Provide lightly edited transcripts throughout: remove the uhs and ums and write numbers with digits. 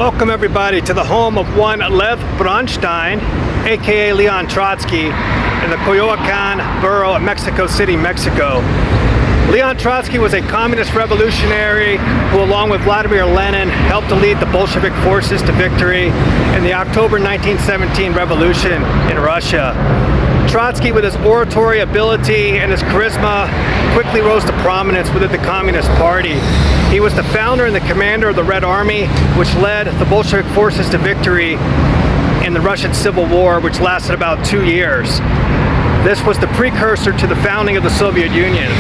Welcome everybody to the home of one Lev Bronstein, aka Leon Trotsky, in the Coyoacán borough of Mexico City, Mexico. Leon Trotsky was a communist revolutionary who, along with Vladimir Lenin, helped to lead the Bolshevik forces to victory in the October 1917 revolution in Russia. Trotsky, with his oratory ability and his charisma, quickly rose to prominence within the Communist Party. He was the founder and the commander of the Red Army, which led the Bolshevik forces to victory in the Russian Civil War, which lasted about 2 years. This was the precursor to the founding of the Soviet Union.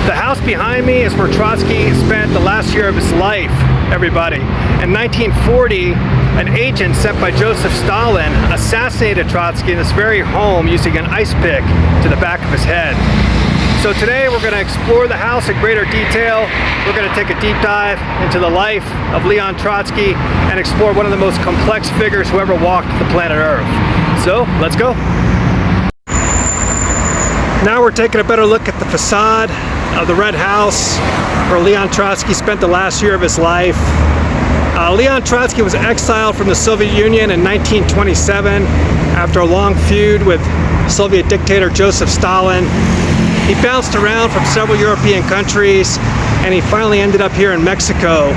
The house behind me is where Trotsky spent the last year of his life, everybody. In 1940, an agent sent by Joseph Stalin assassinated Trotsky in this very home using an ice pick to the back of his head. So today we're going to explore the house in greater detail. We're going to take a deep dive into the life of Leon Trotsky and explore one of the most complex figures who ever walked the planet Earth. So let's go. Now we're taking a better look at the facade of the Red House where Leon Trotsky spent the last year of his life. Leon Trotsky was exiled from the Soviet Union in 1927 after a long feud with Soviet dictator Joseph Stalin. He bounced around from several European countries and he finally ended up here in Mexico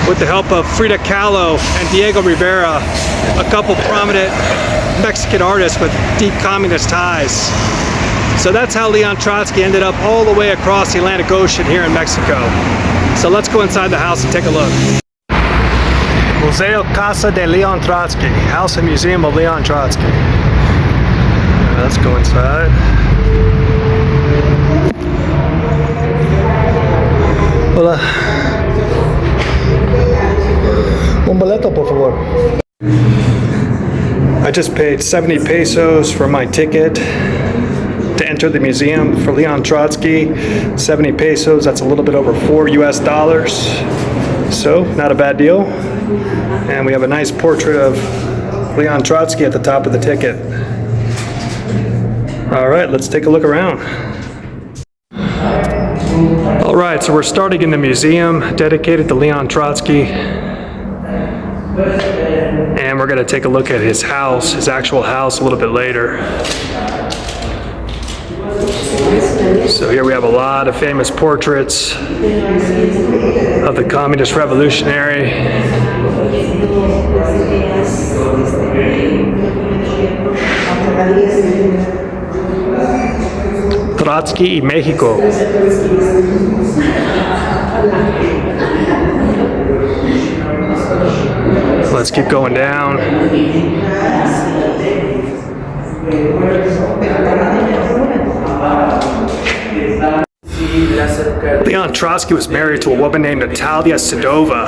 with the help of Frida Kahlo and Diego Rivera, a couple prominent Mexican artists with deep communist ties. So that's how Leon Trotsky ended up all the way across the Atlantic Ocean here in Mexico. So let's go inside the house and take a look. Museo Casa de Leon Trotsky, House and Museum of Leon Trotsky. Let's go inside. Hola. Un boleto, por favor. I just paid 70 pesos for my ticket to enter the museum for Leon Trotsky. 70 pesos, that's a little bit over $4 US. So, not a bad deal. And we have a nice portrait of Leon Trotsky at the top of the ticket. All right, let's take a look around. All right, so we're starting in the museum dedicated to Leon Trotsky. And we're gonna take a look at his house, his actual house, a little bit later. So here we have a lot of famous portraits of the communist revolutionary. Trotsky y Mexico. Let's keep going down. Leon Trotsky was married to a woman named Natalia Sedova,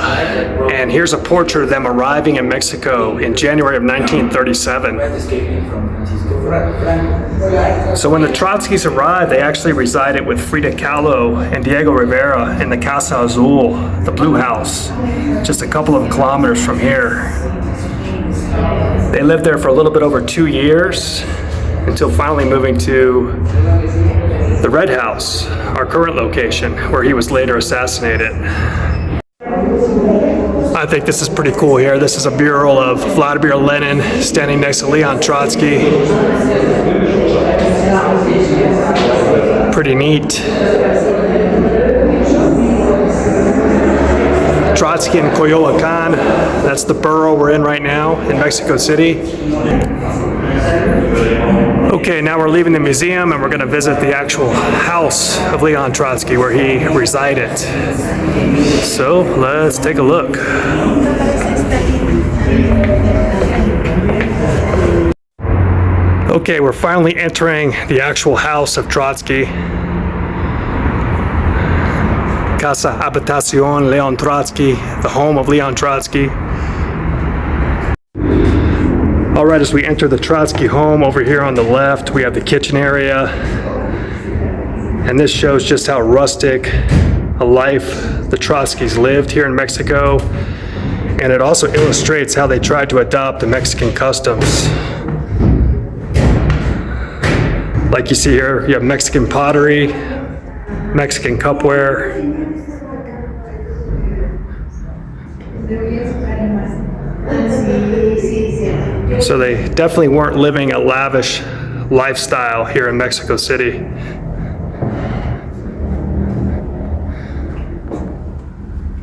and here's a portrait of them arriving in Mexico in January of 1937. So when the Trotskys arrived, they actually resided with Frida Kahlo and Diego Rivera in the Casa Azul, the Blue House, just a couple of kilometers from here. They lived there for a little bit over 2 years until finally moving to the Red House, our current location, where he was later assassinated. I think this is pretty cool here. This is a mural of Vladimir Lenin standing next to Leon Trotsky. Pretty neat. Trotsky in Coyoacán, that's the borough we're in right now in Mexico City. Okay, now we're leaving the museum and we're going to visit the actual house of Leon Trotsky where he resided. So let's take a look. Okay, we're finally entering the actual house of Trotsky. Casa Habitación Leon Trotsky, the home of Leon Trotsky. All right, as we enter the Trotsky home, over here on the left, we have the kitchen area. And this shows just how rustic a life the Trotskys lived here in Mexico. And it also illustrates how they tried to adopt the Mexican customs. Like you see here, you have Mexican pottery, Mexican cupware. So they definitely weren't living a lavish lifestyle here in Mexico City.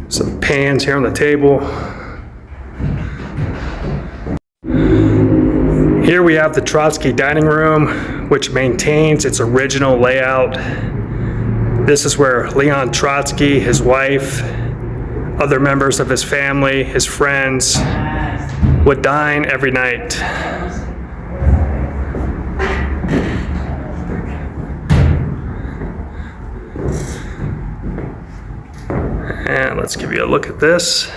Some pans here on the table. Here we have the Trotsky dining room, which maintains its original layout. This is where Leon Trotsky, his wife, other members of his family, his friends, would dine every night. And let's give you a look at this.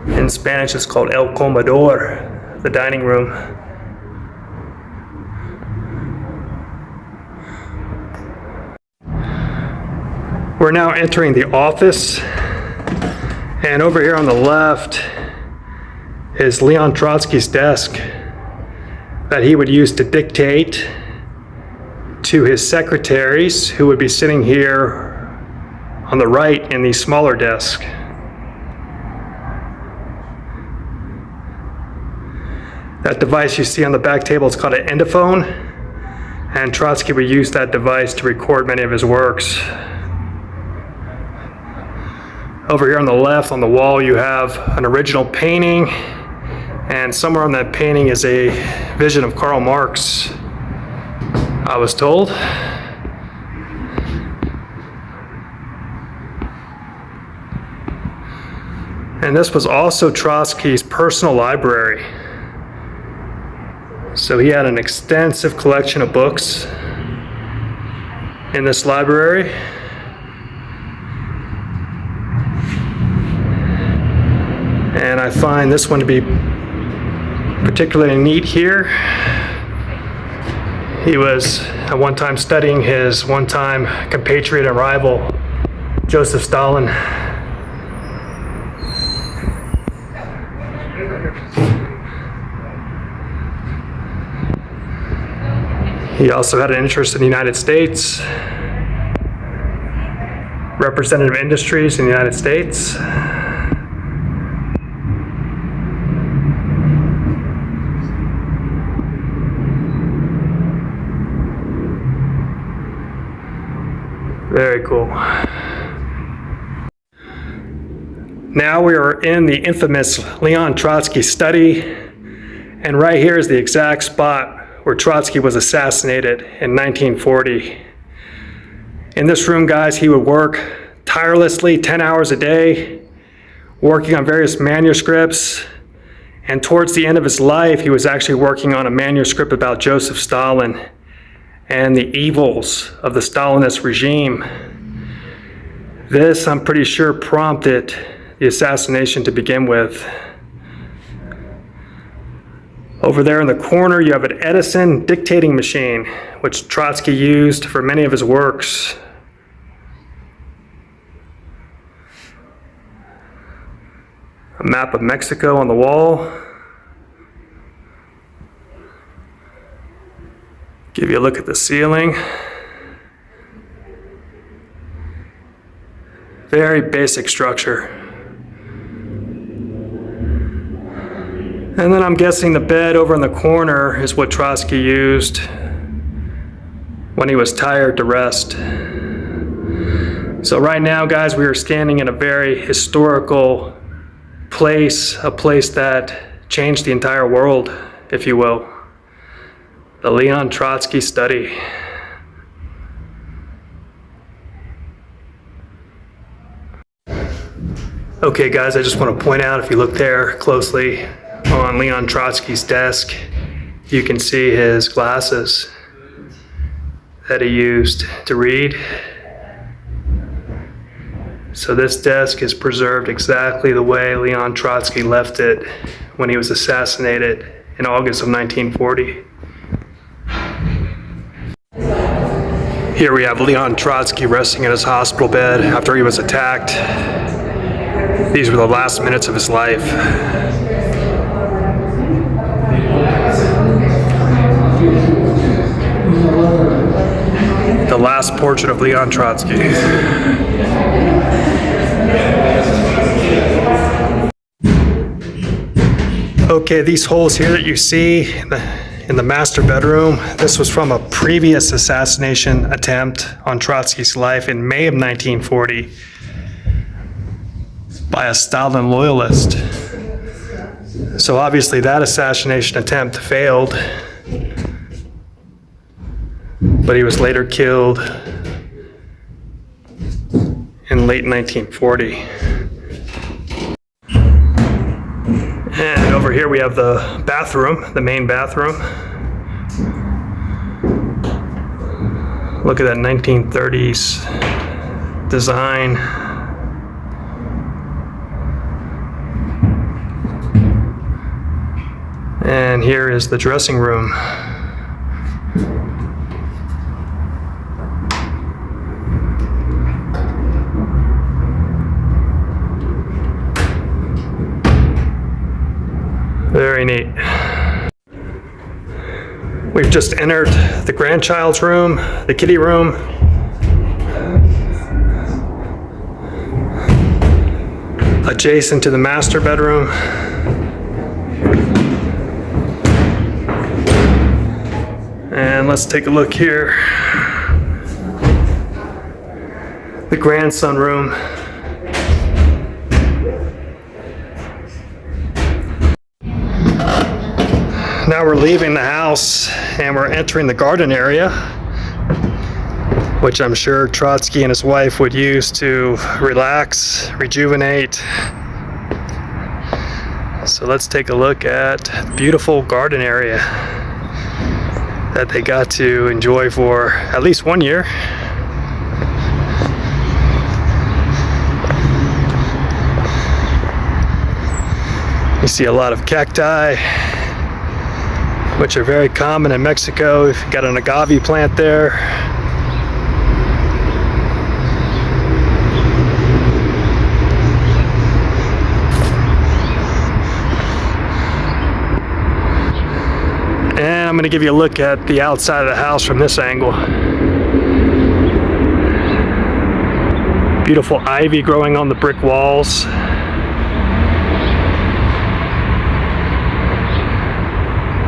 In Spanish, it's called El Comedor, the dining room. We're now entering the office, and over here on the left is Leon Trotsky's desk that he would use to dictate to his secretaries, who would be sitting here on the right in the smaller desk. That device you see on the back table is called an endophone, and Trotsky would use that device to record many of his works. Over here on the left, on the wall, you have an original painting, and somewhere on that painting is a vision of Karl Marx, I was told. And this was also Trotsky's personal library. So he had an extensive collection of books in this library. And I find this one to be particularly neat here. He was at one time studying his one-time compatriot and rival, Joseph Stalin. He also had an interest in the United States, representative industries in the United States. Very cool. Now we are in the infamous Leon Trotsky study, and right here is the exact spot where Trotsky was assassinated in 1940. In this room, guys, he would work tirelessly 10 hours a day, working on various manuscripts, and towards the end of his life, he was actually working on a manuscript about Joseph Stalin and the evils of the Stalinist regime. This, I'm pretty sure, prompted the assassination to begin with. Over there in the corner, you have an Edison dictating machine, which Trotsky used for many of his works. A map of Mexico on the wall. Give you a look at the ceiling. Very basic structure. And then I'm guessing the bed over in the corner is what Trotsky used when he was tired to rest. So right now, guys, we are standing in a very historical place, a place that changed the entire world, if you will. The Leon Trotsky study. Okay, guys, I just want to point out, if you look there closely on Leon Trotsky's desk, you can see his glasses that he used to read. So this desk is preserved exactly the way Leon Trotsky left it when he was assassinated in August of 1940. Here we have Leon Trotsky resting in his hospital bed after he was attacked. These were the last minutes of his life. The The last portrait of Leon Trotsky. Okay, these holes here that you see in the master bedroom, this was from a previous assassination attempt on Trotsky's life in May of 1940 by a Stalin loyalist. So obviously that assassination attempt failed, but he was later killed in late 1940. And over here we have the bathroom, the main bathroom. Look at that 1930s design. And here is the dressing room. Very neat. We've just entered the grandchild's room, the kiddie room. Adjacent to the master bedroom. And let's take a look here. The grandson room. Now we're leaving the house and we're entering the garden area, which I'm sure Trotsky and his wife would use to relax, rejuvenate. So let's take a look at the beautiful garden area that they got to enjoy for at least 1 year. You see a lot of cacti, which are very common in Mexico. We've got an agave plant there. And I'm going to give you a look at the outside of the house from this angle. Beautiful ivy growing on the brick walls.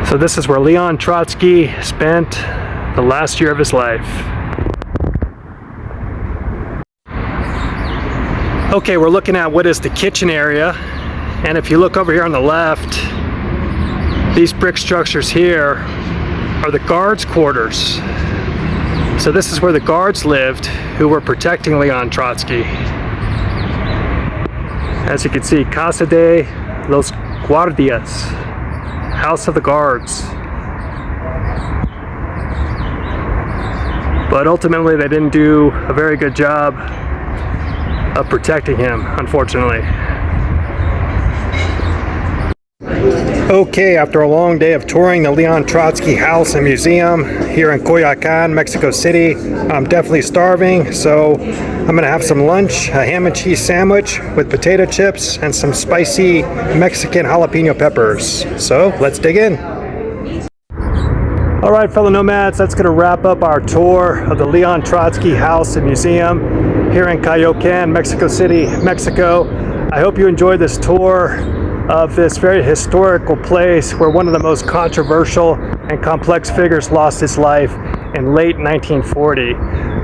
So this is where Leon Trotsky spent the last year of his life. Okay, we're looking at what is the kitchen area. And if you look over here on the left, these brick structures here are the guards' quarters. So this is where the guards lived who were protecting Leon Trotsky. As you can see, Casa de los Guardias. House of the Guards. But ultimately they didn't do a very good job of protecting him, unfortunately. Okay, after a long day of touring the Leon Trotsky House and Museum here in Coyoacán, Mexico City, I'm definitely starving, so I'm gonna have some lunch, a ham and cheese sandwich with potato chips and some spicy Mexican jalapeno peppers. So let's dig in. All right, fellow nomads, that's gonna wrap up our tour of the Leon Trotsky House and Museum here in Coyoacán, Mexico City, Mexico. I hope you enjoyed this tour of this very historical place where one of the most controversial and complex figures lost his life in late 1940.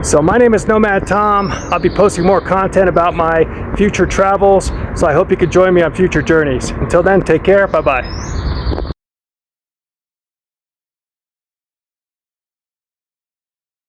So my name is Nomad Tom. I'll be posting more content about my future travels, so I hope you could join me on future journeys. Until then, take care. Bye-bye.